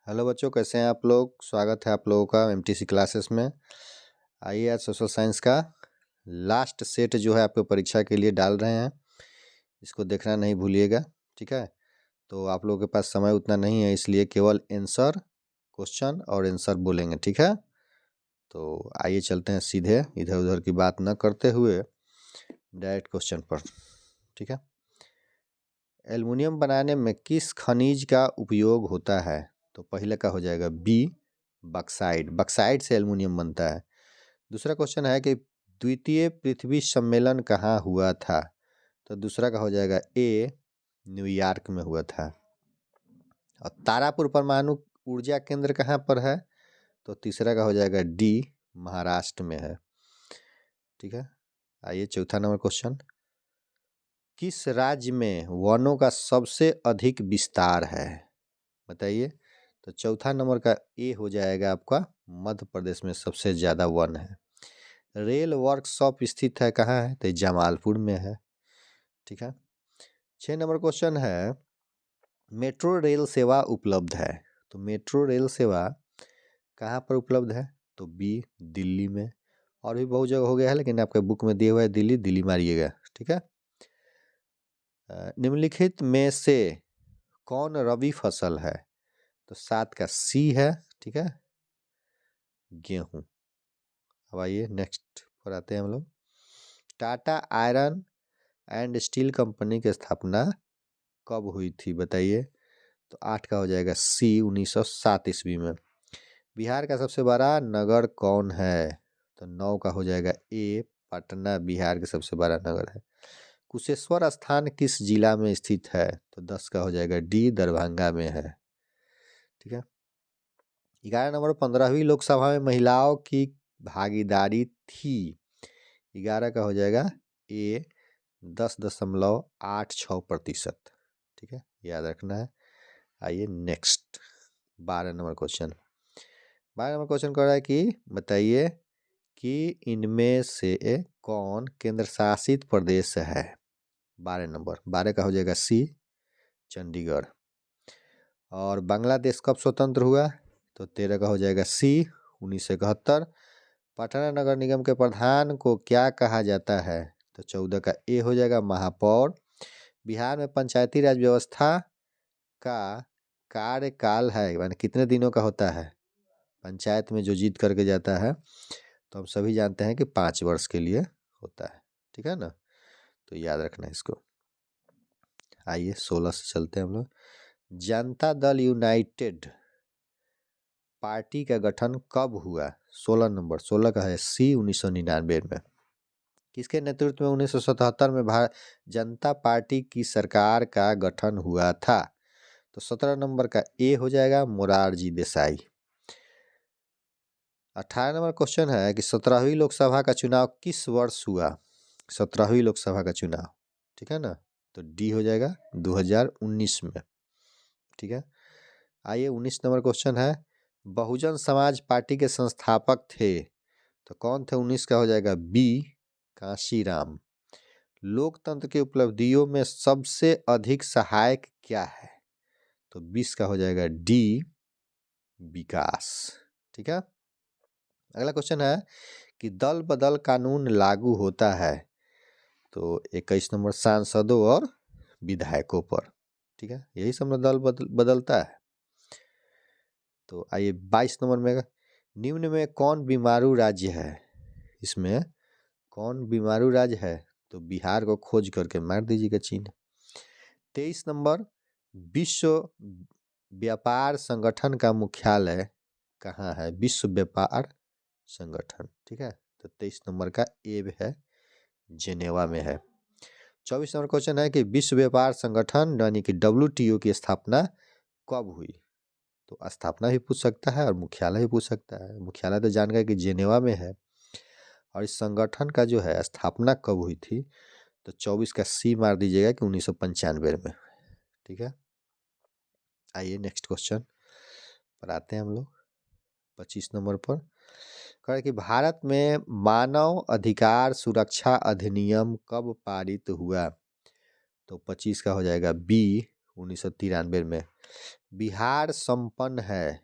Hello बच्चों, कैसे हैं आप लोग। स्वागत है आप लोगों का एमटीसी क्लासेस में। आइए आज सोशल साइंस का लास्ट सेट जो है आपको परीक्षा के लिए डाल रहे हैं, इसको देखना नहीं भूलिएगा। ठीक है, तो आप लोगों के पास समय उतना नहीं है, इसलिए केवल आंसर क्वेश्चन और आंसर बोलेंगे। ठीक है, तो आइए चलते हैं सीधे, इधर उधर की बात न करते हुए डायरेक्ट क्वेश्चन पर। ठीक है, एल्युमिनियम बनाने में किस खनिज का उपयोग होता है। तो पहले का हो जाएगा बी, बक्साइड। बक्साइड से एल्युमिनियम बनता है। दूसरा क्वेश्चन है कि द्वितीय पृथ्वी सम्मेलन कहाँ हुआ था। तो दूसरा का हो जाएगा ए, न्यूयॉर्क में हुआ था। और तारापुर परमाणु ऊर्जा केंद्र कहाँ पर है। तो तीसरा का हो जाएगा डी, महाराष्ट्र में है। ठीक है, आइए चौथा नंबर क्वेश्चन, किस राज्य में वनों का सबसे अधिक विस्तार है। बताइए। तो चौथा नंबर का ए हो जाएगा आपका, मध्य प्रदेश में सबसे ज़्यादा वन है। रेल वर्कशॉप स्थित है कहाँ है। तो जमालपुर में है। ठीक है, 6 नंबर क्वेश्चन है, मेट्रो रेल सेवा उपलब्ध है। तो मेट्रो रेल सेवा कहाँ पर उपलब्ध है। तो बी, दिल्ली में। और भी बहुत जगह हो गया है, लेकिन आपके बुक में दिया हुआ है दिल्ली, दिल्ली मारिएगा। ठीक है, निम्नलिखित में से कौन रबी फसल है। तो 7 का सी है। ठीक है, गेहूं। अब आइए नेक्स्ट पर आते हैं हम लोग। Tata iron and steel company की स्थापना कब हुई थी। बताइए। तो 8 का हो जाएगा सी, 1907 ईस्वी में। बिहार का सबसे बड़ा नगर कौन है। तो 9 का हो जाएगा ए, पटना बिहार का सबसे बड़ा नगर है। कुशेश्वर स्थान किस जिला में स्थित है। तो 10 का हो जाएगा डी, दरभंगा में है। ठीक है, 11 नंबर, 15वीं लोकसभा में महिलाओं की भागीदारी थी। 11 का हो जाएगा ए, 10.86%। ठीक है, याद रखना है। आइए next 12 number question. 12 number question कह रहा है कि बताइए कि इनमें से कौन केंद्र शासित प्रदेश है। 12 नंबर, 12 का हो जाएगा सी, चंडीगढ़। और बांग्लादेश कब स्वतंत्र हुआ। तो 13 का हो जाएगा सी, 1971। पटना नगर निगम के प्रधान को क्या कहा जाता है। तो 14 का ए हो जाएगा, महापौर। बिहार में पंचायती राज व्यवस्था का कार्यकाल है, माने कितने दिनों का होता है। पंचायत में जो जीत करके जाता है, तो हम सभी जानते हैं कि 5 वर्ष के लिए होता है। ठीक है ना, तो याद रखना है इसको। आइए 16 से चलते हैं हम लोग। जनता दल यूनाइटेड पार्टी का गठन कब हुआ। 16 नंबर, 16 का है सी, 1999 में। किसके नेतृत्व में 1977 में भारत जनता पार्टी की सरकार का गठन हुआ था। तो 17 नंबर का ए हो जाएगा, मोरारजी देसाई। 18 नंबर क्वेश्चन है कि 17वीं लोकसभा का चुनाव किस वर्ष हुआ। 17वीं लोकसभा का चुनाव, ठीक है ना, तो डी हो जाएगा 2019 में। ठीक है, आइए 19 नंबर क्वेश्चन है, बहुजन समाज पार्टी के संस्थापक थे। तो कौन थे। 19 का हो जाएगा बी, कांशीराम। लोकतंत्र की उपलब्धियों में सबसे अधिक सहायक क्या है। तो 20 का हो जाएगा डी, विकास। ठीक है, अगला क्वेश्चन है कि दल बदल कानून लागू होता है। तो 21 नंबर, सांसदों और विधायकों पर। ठीक है, यही सब दल बदलता है। तो आइए 22 नंबर में, निम्न में कौन बीमारू राज्य है। इसमें कौन बीमारू राज्य है। तो बिहार को खोज करके मार दीजिएगा चिन्ह। 23 नंबर, विश्व व्यापार संगठन का मुख्यालय कहाँ है। विश्व व्यापार संगठन। ठीक है, तो 23 नंबर का ए है, जेनेवा में है। 24 नंबर क्वेश्चन है कि विश्व व्यापार संगठन यानी कि WTO की स्थापना कब हुई। तो स्थापना भी पूछ सकता है और मुख्यालय भी पूछ सकता है। मुख्यालय तो जान गए कि जेनेवा में है, और इस संगठन का जो है स्थापना कब हुई थी। तो 24 का सी मार दीजिएगा कि 1995 में। ठीक है, आइए नेक्स्ट क्वेश्चन पर आते हैं हम लोग। 25 नंबर पर कह कि भारत में मानव अधिकार सुरक्षा अधिनियम कब पारित हुआ। तो 25 का हो जाएगा बी, 1993 में। बिहार संपन्न है।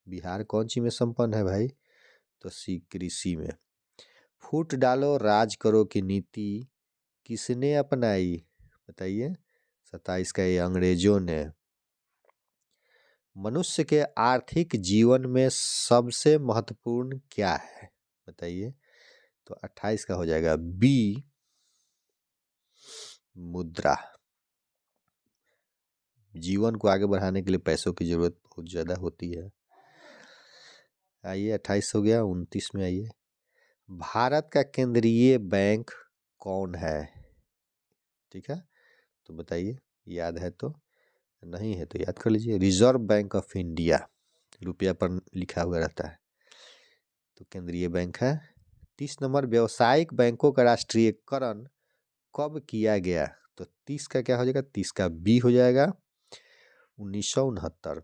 बिहार कौन सी में संपन्न है भाई? तो सी कृषि में। फूट डालो राज करो की नीति किसने अपनाई? बताइए। 27 का ये अंग्रेजों ने। मनुष्य के आर्थिक जीवन में सबसे महत्वपूर्ण क्या है? बताइए। तो 28 का हो जाएगा बी, मुद्रा। जीवन को आगे बढ़ाने के लिए पैसों की जरूरत बहुत ज्यादा होती है। आइए 28 हो गया। 29 में आइए। भारत का केंद्रीय बैंक कौन है? ठीक है, तो बताइए। याद है तो, नहीं है तो याद कर लीजिए। रिजर्व बैंक ऑफ इंडिया, रुपया पर लिखा हुआ रहता है, तो केंद्रीय बैंक है। 30 नंबर, व्यावसायिक बैंकों का राष्ट्रीयकरण कब किया गया? तो 30 का क्या हो जाएगा? 30 का बी हो जाएगा। 1969।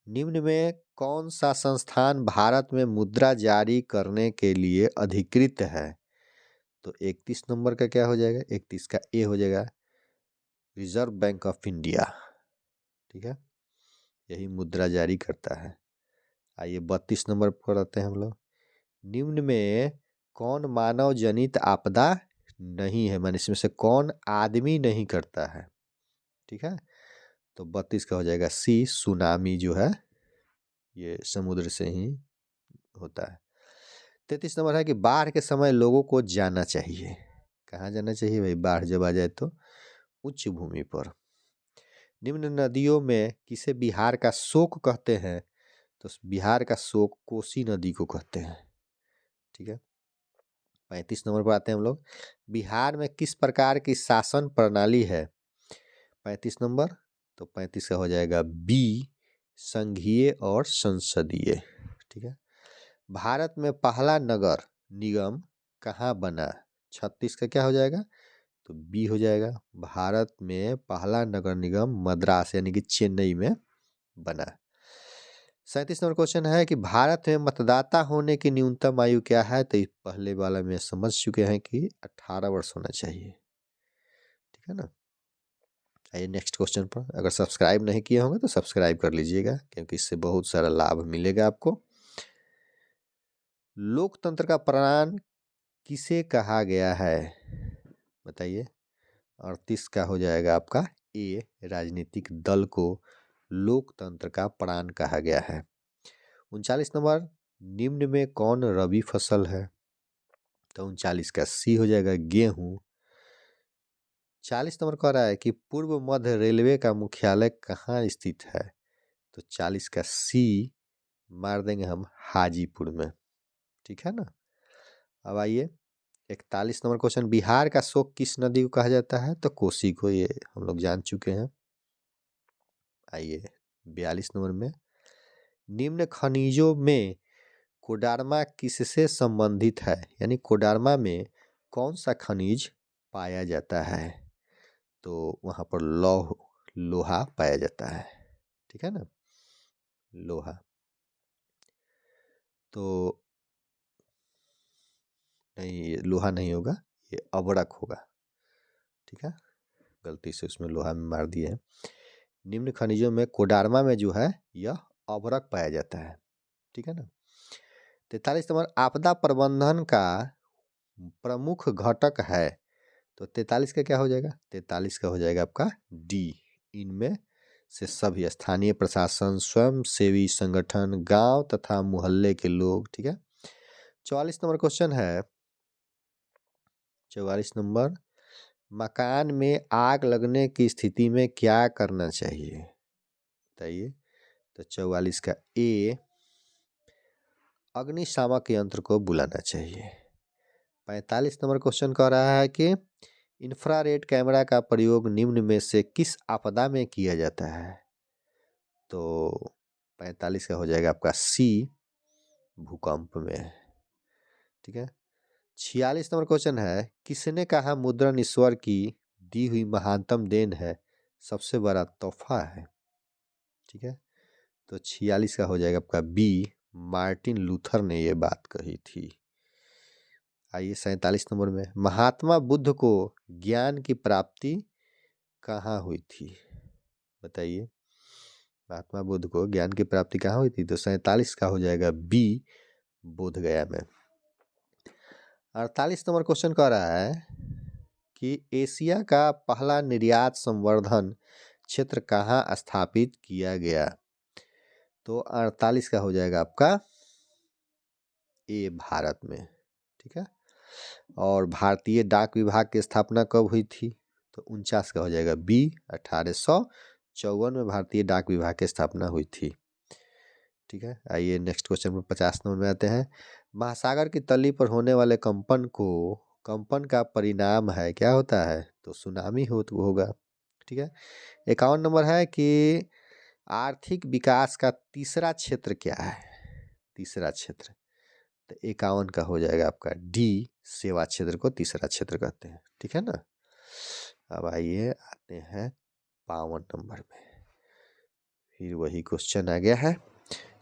निम्न में कौन सा संस्थान भारत में मुद्रा जारी करने के लिए अधिकृत है? तो 31 नंबर का क्या हो जाएगा? 31 का ए हो जाएगा, रिजर्व बैंक ऑफ इंडिया। ठीक है, यही मुद्रा जारी करता है। आइए 32 नंबर पर आते हैं हम लोग। निम्न में कौन मानव जनित आपदा नहीं है? माने इसमें से कौन आदमी नहीं करता है? ठीक है, तो 32 का हो जाएगा सी, सुनामी जो है ये समुद्र से ही होता है। 33 नंबर है कि बाढ़ के समय लोगों को जाना चाहिए। कहाँ जाना चाहिए भाई बाढ़ जब आ जाए तो? उच्च भूमि पर। निम्न नदियों में किसे बिहार का शोक कहते हैं? तो बिहार का शोक कोसी नदी को कहते हैं। ठीक है, 35 नंबर पर आते हैं हम लोग। बिहार में किस प्रकार की शासन प्रणाली है? 35 नंबर, तो 35 का हो जाएगा बी, संघीय और संसदीय। ठीक है, भारत में पहला नगर निगम कहाँ बना? 36 का क्या हो जाएगा? तो बी हो जाएगा। भारत में पहला नगर निगम मद्रास यानी कि चेन्नई में बना। 37 नंबर क्वेश्चन है कि भारत में मतदाता होने की न्यूनतम आयु क्या है? तो इस पहले वाला में समझ चुके हैं कि 18 वर्ष होना चाहिए। ठीक है ना। आइए नेक्स्ट क्वेश्चन पर। अगर सब्सक्राइब नहीं किए होंगे तो सब्सक्राइब कर लीजिएगा, क्योंकि इससे बहुत सारा लाभ मिलेगा आपको। लोकतंत्र का प्राण किसे कहा गया है? बताइए। 38 का हो जाएगा आपका ए, राजनीतिक दल को लोकतंत्र का प्राण कहा गया है। 39 नंबर, निम्न में कौन रबी फसल है? तो 39 का सी हो जाएगा, गेहूं। 40 नंबर कह रहा है कि पूर्व मध्य रेलवे का मुख्यालय कहाँ स्थित है? तो 40 का सी मार देंगे हम, हाजीपुर में। ठीक है ना। अब आइए 41 नंबर क्वेश्चन, बिहार का शोक किस नदी को कहा जाता है? तो कोसी को, ये हम लोग जान चुके हैं। आइए 42 नंबर में, निम्न खनिजों में कोडरमा किससे संबंधित है? यानी कोडरमा में कौन सा खनिज पाया जाता है? तो वहां पर लोहा पाया जाता है। ठीक है ना, लोहा। तो नहीं, ये लोहा नहीं होगा, ये अबरक होगा। ठीक है, गलती से उसमें लोहा में मार दिए हैं। निम्न खनिजों में कोडरमा में जो है यह अबरक पाया जाता है। ठीक है ना। 43 नंबर, आपदा प्रबंधन का प्रमुख घटक है? तो 43 का क्या हो जाएगा? 43 का हो जाएगा आपका डी, इनमें से सभी स्थानीय प्रशासन, स्वयं सेवी संगठन, गांव तथा मोहल्ले के लोग। ठीक है। 44 नंबर क्वेश्चन है, 44 नंबर, मकान में आग लगने की स्थिति में क्या करना चाहिए? बताइए। तो 44 का ए, अग्निशामक यंत्र को बुलाना चाहिए। 45 नंबर क्वेश्चन कह रहा है कि इंफ्रारेड कैमरा का प्रयोग निम्न में से किस आपदा में किया जाता है? तो 45 का हो जाएगा आपका सी, भूकंप में। ठीक है। 46 नंबर क्वेश्चन है, किसने कहा मुद्रण ईश्वर की दी हुई महानतम देन है, सबसे बड़ा तोहफा है? ठीक है, तो 46 का हो जाएगा आपका बी, मार्टिन लूथर ने ये बात कही थी। आइए 47 नंबर में, महात्मा बुद्ध को ज्ञान की प्राप्ति कहाँ हुई थी? बताइए। महात्मा बुद्ध को ज्ञान की प्राप्ति कहाँ हुई थी? तो 47 का हो जाएगा बी, बोध गया में। 48 नंबर क्वेश्चन कह रहा है कि एशिया का पहला निर्यात संवर्धन क्षेत्र कहाँ स्थापित किया गया? तो 48 का हो जाएगा आपका ए, भारत में। ठीक है। और भारतीय डाक विभाग की स्थापना कब हुई थी? तो 49 का हो जाएगा बी, 1854 में भारतीय डाक विभाग की स्थापना हुई थी। ठीक है। आइए नेक्स्ट क्वेश्चन पर 50 नंबर में आते हैं। महासागर की तली पर होने वाले कंपन का परिणाम है, क्या होता है? तो सुनामी होगा। ठीक है। 51 नंबर है कि आर्थिक विकास का तीसरा क्षेत्र क्या है? तीसरा क्षेत्र, तो 51 का हो जाएगा आपका डी, सेवा क्षेत्र को तीसरा क्षेत्र कहते हैं। ठीक है ना। अब आइए आते हैं 52 नंबर में। फिर वही क्वेश्चन आ गया है।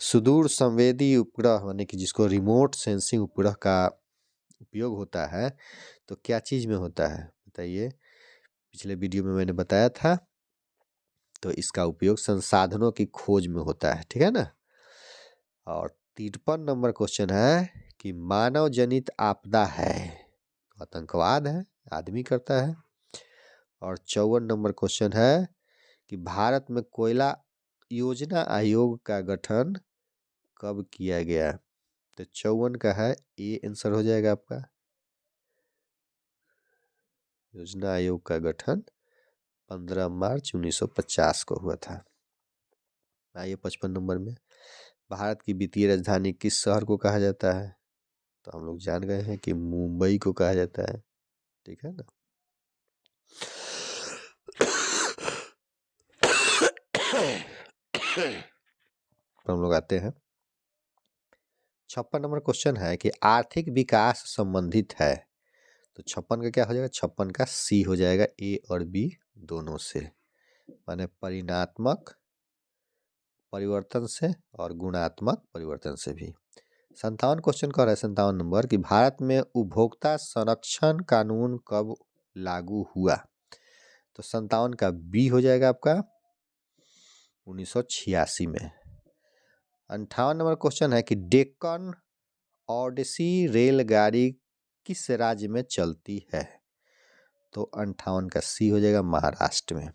सुदूर संवेदी उपग्रह, यानी कि जिसको रिमोट सेंसिंग उपग्रह का उपयोग होता है, तो क्या चीज़ में होता है बताइए? पिछले वीडियो में मैंने बताया था। तो इसका उपयोग संसाधनों की खोज में होता है। ठीक है ना। और 53 नंबर क्वेश्चन है कि मानव जनित आपदा है, आतंकवाद है, आदमी करता है। और 54 नंबर क्वेश्चन है कि भारत में कोयला योजना आयोग का गठन कब किया गया? तो 54 का है ए, आंसर हो जाएगा आपका। योजना आयोग का गठन 15 मार्च 1950 को हुआ था। आइए 55 नंबर में, भारत की वित्तीय राजधानी किस शहर को कहा जाता है? तो हम लोग जान गए हैं कि मुंबई को कहा जाता है। ठीक है ना। तो हम लोग आते हैं 56 नंबर क्वेश्चन है कि आर्थिक विकास संबंधित है। तो 56 का क्या हो जाएगा? 56 का सी हो जाएगा, ए और बी दोनों से, माने परिणात्मक परिवर्तन से और गुणात्मक परिवर्तन से भी। 57 क्वेश्चन कह रहा है 57 नंबर कि भारत में उपभोक्ता संरक्षण कानून कब लागू हुआ? तो 57 का बी हो जाएगा आपका 1986 में। 58 नंबर क्वेश्चन है कि डेक्कन ओडिसी रेलगाड़ी किस राज्य में चलती है? तो 58 का सी हो जाएगा महाराष्ट्र में।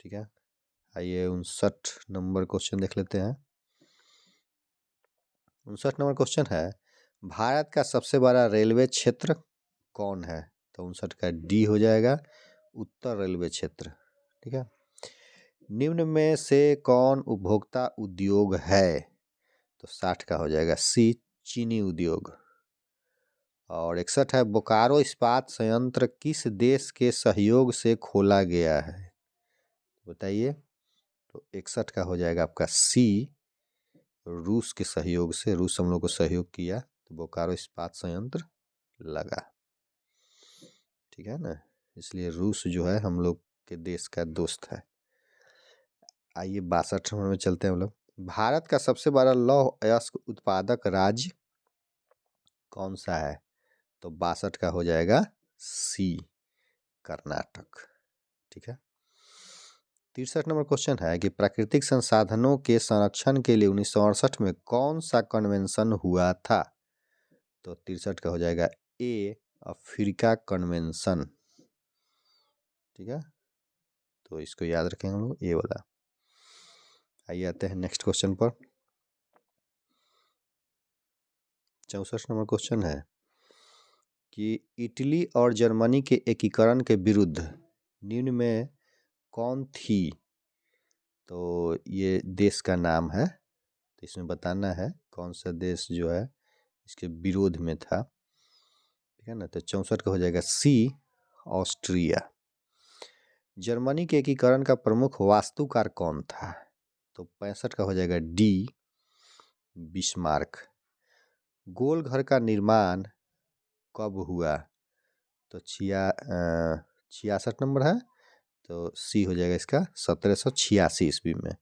ठीक है। आइए 59 नंबर क्वेश्चन देख लेते हैं। 59 नंबर क्वेश्चन है भारत का सबसे बड़ा रेलवे क्षेत्र कौन है? तो 59 का डी हो जाएगा उत्तर रेलवे क्षेत्र। ठीक है। निम्न में से कौन उपभोक्ता उद्योग है? तो 60 का हो जाएगा सी, चीनी उद्योग। और 61 है बोकारो इस्पात संयंत्र किस देश के सहयोग से खोला गया है? बताइए। तो 61 का हो जाएगा आपका सी, रूस के सहयोग से। रूस हम लोग को सहयोग किया तो बोकारो इस्पात संयंत्र लगा। ठीक है ना। इसलिए रूस जो है हम लोग के देश का दोस्त है। आइए 62 नंबर में चलते हैं हम लोग। भारत का सबसे बड़ा लौह अयस्क उत्पादक राज्य कौन सा है? तो 62 का हो जाएगा सी, कर्नाटक। ठीक है। 63 नंबर क्वेश्चन है कि प्राकृतिक संसाधनों के संरक्षण के लिए 1968 में कौन सा कन्वेंशन हुआ था? तो 63 का हो जाएगा ए, अफ्रीका कन्वेंशन। ठीक है। तो इसको याद रखेंगे हम लोग, ए वाला। आइए आते हैं नेक्स्ट क्वेश्चन पर। 64 नंबर क्वेश्चन है कि इटली और जर्मनी के एकीकरण के विरुद्ध निम्न में कौन थी? तो ये देश का नाम है, तो इसमें बताना है कौन सा देश जो है इसके विरोध में था। ठीक है ना। तो 64 का हो जाएगा सी, ऑस्ट्रिया। जर्मनी के एकीकरण का प्रमुख वास्तुकार कौन था? तो 65 का हो जाएगा डी, बिस्मार्क। गोल घर का निर्माण कब हुआ? तो 66 नंबर है, तो सी हो जाएगा इसका 1786 ईस्वी में।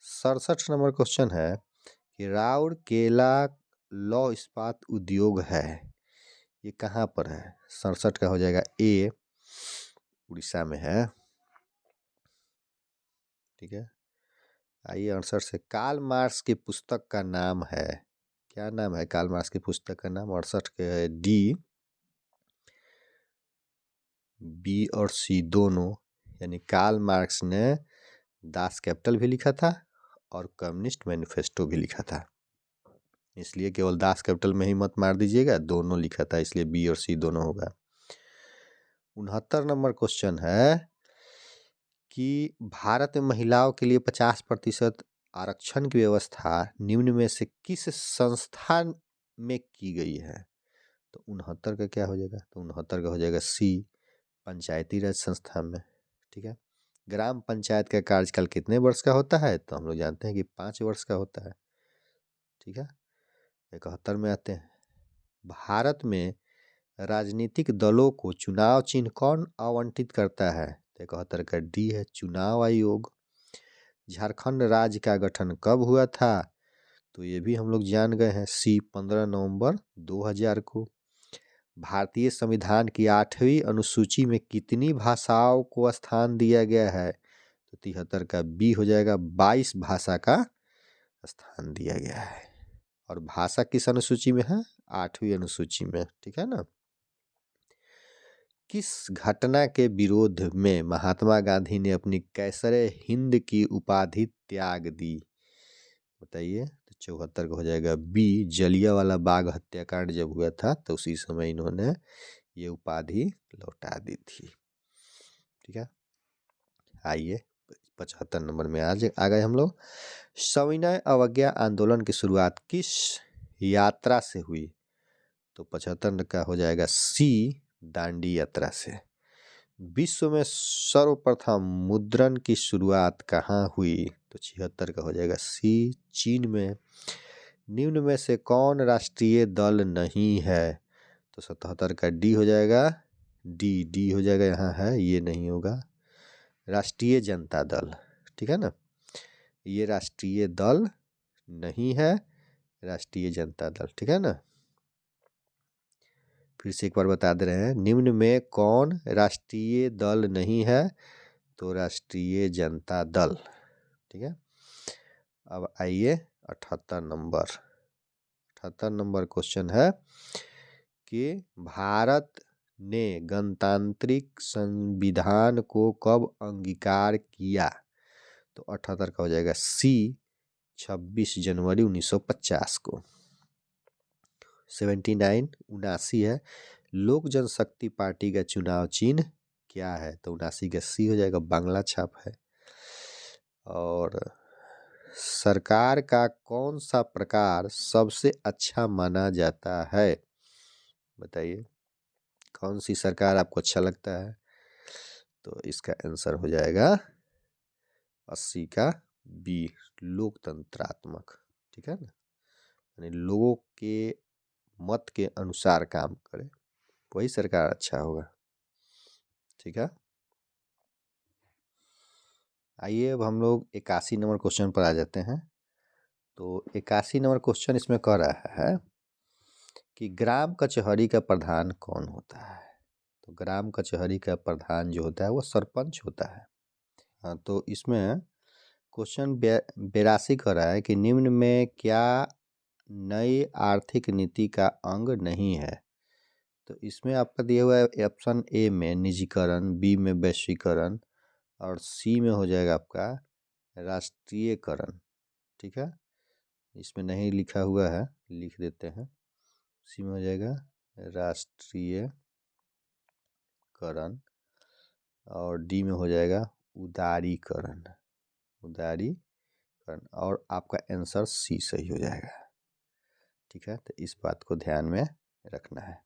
67 नंबर क्वेश्चन है कि राउरकेला लौह इस्पात उद्योग है, ये कहाँ पर है? 67 का हो जाएगा ए, उड़ीसा में है। ठीक है। आइए 68 से, कार्ल मार्क्स की पुस्तक का नाम है, क्या नाम है कार्ल मार्क्स की पुस्तक का नाम? 68 के है डी, बी और सी दोनों, यानी कार्ल मार्क्स ने दास कैपिटल भी लिखा था और कम्युनिस्ट मैनिफेस्टो भी लिखा था, इसलिए केवल दास कैपिटल में ही मत मार दीजिएगा, दोनों लिखा था, इसलिए बी और सी दोनों होगा। 69 नंबर क्वेश्चन है कि भारत में महिलाओं के लिए 50% आरक्षण की व्यवस्था निम्न में से किस संस्थान में की गई है? तो 69 का क्या हो जाएगा? तो 69 का हो जाएगा सी, पंचायती राज संस्था में। ठीक है, ग्राम पंचायत का कार्यकाल कितने वर्ष का होता है? तो हम लोग जानते हैं कि 5 वर्ष का होता है। ठीक है, 71 में आते हैं, भारत में राजनीतिक दलों को चुनाव चिन्ह कौन आवंटित करता है? तो 71 का डी है, चुनाव आयोग। झारखंड राज्य का गठन कब हुआ था? तो ये भी हम लोग जान गए हैं, सी, 15 नवंबर 2000 को। भारतीय संविधान की 8वीं अनुसूची में कितनी भाषाओं को स्थान दिया गया है? तो 73 का बी हो जाएगा, 22 भाषा का स्थान दिया गया है। और भाषा किस अनुसूची में है? 8वीं अनुसूची में। ठीक है ना। किस घटना के विरोध में महात्मा गांधी ने अपनी कैसरे हिंद की उपाधि त्याग दी? बताइए। तो 74 का हो जाएगा बी, जलियांवाला बाग हत्याकांड जब हुआ था तो उसी समय इन्होंने ये उपाधि लौटा दी थी। ठीक है, आइए 75 नंबर में आज आ गए हम लोग। सविनय अवज्ञा आंदोलन की शुरुआत किस यात्रा से हुई? तो 75 का हो जाएगा सी, दांडी यात्रा से। विश्व में सर्वप्रथम मुद्रण की शुरुआत कहाँ हुई? तो 76 का हो जाएगा सी, चीन में। निम्न में से कौन राष्ट्रीय दल नहीं है? तो 77 का डी हो जाएगा, डी हो जाएगा, यहाँ है, ये नहीं होगा, राष्ट्रीय जनता दल। ठीक है ना, ये राष्ट्रीय दल नहीं है, राष्ट्रीय जनता दल। ठीक है ना, फिर से एक बार बता दे रहे हैं, निम्न में कौन राष्ट्रीय दल नहीं है? तो राष्ट्रीय जनता दल। ठीक है, अब आइए 78 नंबर। 78 नंबर क्वेश्चन है कि भारत ने गणतांत्रिक संविधान को कब अंगीकार किया? तो 78 का हो जाएगा सी, 26 जनवरी 1950 को। 79 79 है, लोक जनशक्ति पार्टी का चुनाव चिन्ह क्या है? तो 79 का सी हो जाएगा, बांग्ला छाप है। और सरकार का कौन सा प्रकार सबसे अच्छा माना जाता है? बताइए, कौन सी सरकार आपको अच्छा लगता है? तो इसका आंसर हो जाएगा 80 का बी, लोकतंत्रात्मक। ठीक है ना, यानी लोगों के मत के अनुसार काम करे, वही सरकार अच्छा होगा। ठीक है, आइए अब हम लोग 81 नंबर क्वेश्चन पर आ जाते हैं। तो 81 नंबर क्वेश्चन इसमें कह रहा है कि ग्राम कचहरी का प्रधान कौन होता है? तो ग्राम कचहरी का प्रधान जो होता है वो सरपंच होता है। हाँ, तो इसमें क्वेश्चन 82 कह रहा है कि निम्न में क्या नई आर्थिक नीति का अंग नहीं है? तो इसमें आपका दिया हुआ है ऑप्शन ए में निजीकरण, बी में वैश्वीकरण और सी में हो जाएगा आपका राष्ट्रीयकरण। ठीक है, इसमें नहीं लिखा हुआ है, लिख देते हैं, सी में हो जाएगा राष्ट्रीयकरण और डी में हो जाएगा उदारीकरण। उदारीकरण, और आपका आंसर सी सही हो जाएगा। ठीक है, तो इस बात को ध्यान में रखना है।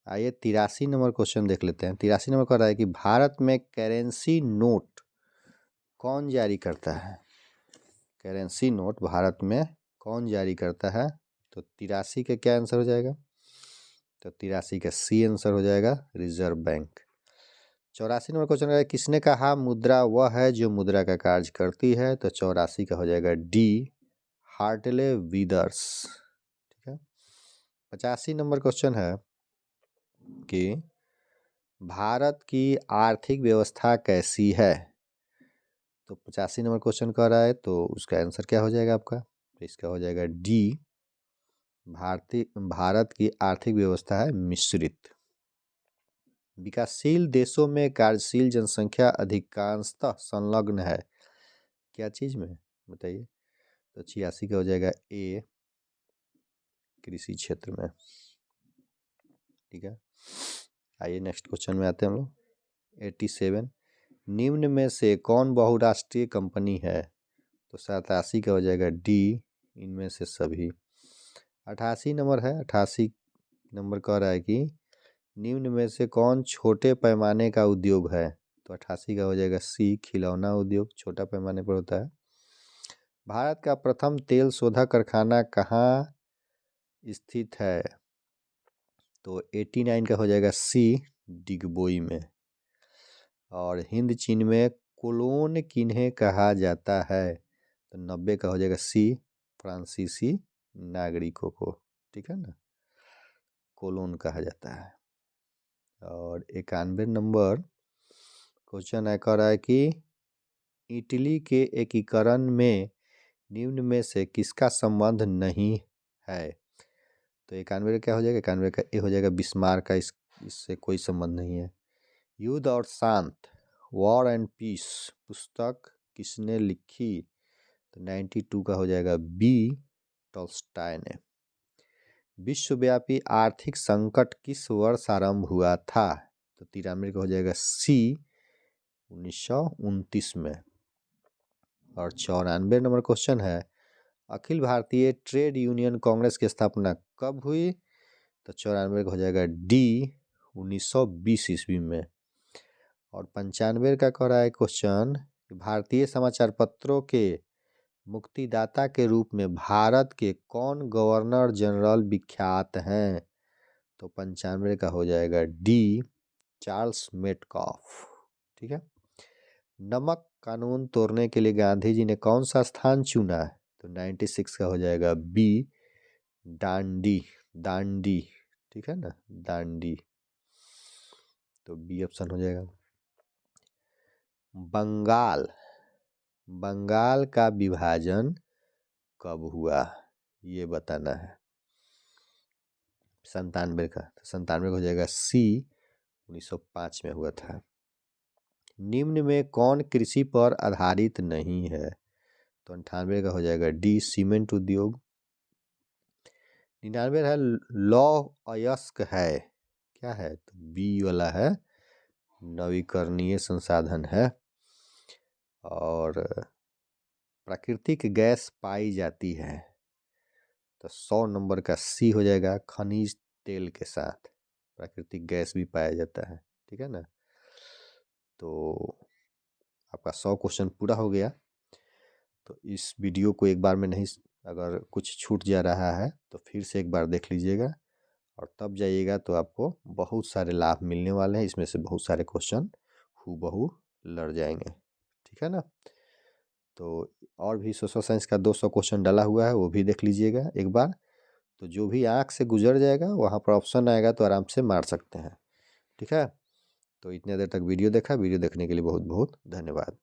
आइए 83 नंबर क्वेश्चन देख लेते हैं। 83 नंबर कह रहा है कि भारत में करेंसी नोट कौन जारी करता है? करेंसी नोट भारत में कौन जारी करता है? तो 83 का क्या आंसर हो जाएगा? तो 83 का सी आंसर हो जाएगा, रिजर्व बैंक। 84 नंबर क्वेश्चन है, किसने कहा मुद्रा वह है जो मुद्रा का कार्य करती है? तो 84 का हो जाएगा डी, हार्टले विदर्स। ठीक है, 85 नंबर क्वेश्चन है कि भारत की आर्थिक व्यवस्था कैसी है? तो 85 नंबर क्वेश्चन कह रहा है, तो उसका आंसर क्या हो जाएगा आपका? तो इसका हो जाएगा डी, भारत की आर्थिक व्यवस्था है मिश्रित। विकासशील देशों में कार्यशील जनसंख्या अधिकांशतः संलग्न है, क्या चीज में बताइए? तो 86 का हो जाएगा ए, कृषि क्षेत्र में। ठीक है, आइए नेक्स्ट क्वेश्चन में आते हैं हम लोग। 87, निम्न में से कौन बहुराष्ट्रीय कंपनी है? तो 87 का हो जाएगा डी, इनमें से सभी। 88 नंबर है, 88 नंबर कह रहा है कि निम्न में से कौन छोटे पैमाने का उद्योग है? तो 88 का हो जाएगा सी, खिलौना उद्योग छोटा पैमाने पर होता है। भारत का प्रथम तेल शोधक कारखाना कहाँ स्थित है? तो 89 का हो जाएगा सी, डिगबोई में। और हिंद चीन में कोलोन किन्हें कहा जाता है? तो 90 का हो जाएगा सी, फ्रांसीसी नागरिकों को। ठीक है ना, कोलोन कहा जाता है। और 91 नंबर क्वेश्चन है, कह रहा है कि इटली के एकीकरण में निम्न में से किसका संबंध नहीं है? तो 91 का क्या हो जाएगा? 91 का ए हो जाएगा, बिस्मार्क का, इससे कोई संबंध नहीं है। युद्ध और शांत, वॉर एंड पीस पुस्तक किसने लिखी? तो 92 का हो जाएगा बी, टॉल्स्टॉय ने। विश्वव्यापी आर्थिक संकट किस वर्ष आरंभ हुआ था? तो 93 का हो जाएगा सी, 1929 में। और 94 नंबर क्वेश्चन है, अखिल भारतीय ट्रेड यूनियन कांग्रेस की स्थापना कब हुई? तो 94 का हो जाएगा डी, 1920 ईस्वी में। और 95 का कह रहा है क्वेश्चन, भारतीय समाचार पत्रों के मुक्तिदाता के रूप में भारत के कौन गवर्नर जनरल विख्यात हैं? तो 95 का हो जाएगा डी, चार्ल्स मेटकॉफ। ठीक है, नमक कानून तोड़ने के लिए गांधी जी ने कौन सा स्थान चुना? तो 96 का हो जाएगा बी, दांडी, दांडी। ठीक है ना, दांडी, तो बी ऑप्शन हो जाएगा। बंगाल, बंगाल का विभाजन कब हुआ, ये बताना है। 97 का, तो 97 हो जाएगा सी, 1905 में हुआ था। निम्न में कौन कृषि पर आधारित नहीं है? तो 98 का हो जाएगा डी, सीमेंट उद्योग। 99 है, लौह अयस्क है, क्या है? तो बी वाला है, नवीकरणीय संसाधन है। और प्राकृतिक गैस पाई जाती है, तो 100 नंबर का सी हो जाएगा, खनिज तेल के साथ प्राकृतिक गैस भी पाया जाता है। ठीक है ना, तो आपका 100 क्वेश्चन पूरा हो गया। तो इस वीडियो को एक बार में नहीं, अगर कुछ छूट जा रहा है तो फिर से एक बार देख लीजिएगा, और तब जाइएगा तो आपको बहुत सारे लाभ मिलने वाले हैं। इसमें से बहुत सारे क्वेश्चन हूबहू लड़ जाएंगे। ठीक है ना, तो और भी सोशल साइंस का 200 क्वेश्चन डाला हुआ है, वो भी देख लीजिएगा एक बार। तो जो भी आँख से गुजर जाएगा वहाँ पर ऑप्शन आएगा, तो आराम से मार सकते हैं। ठीक है, तो इतने देर तक वीडियो देखा, वीडियो देखने के लिए बहुत बहुत धन्यवाद।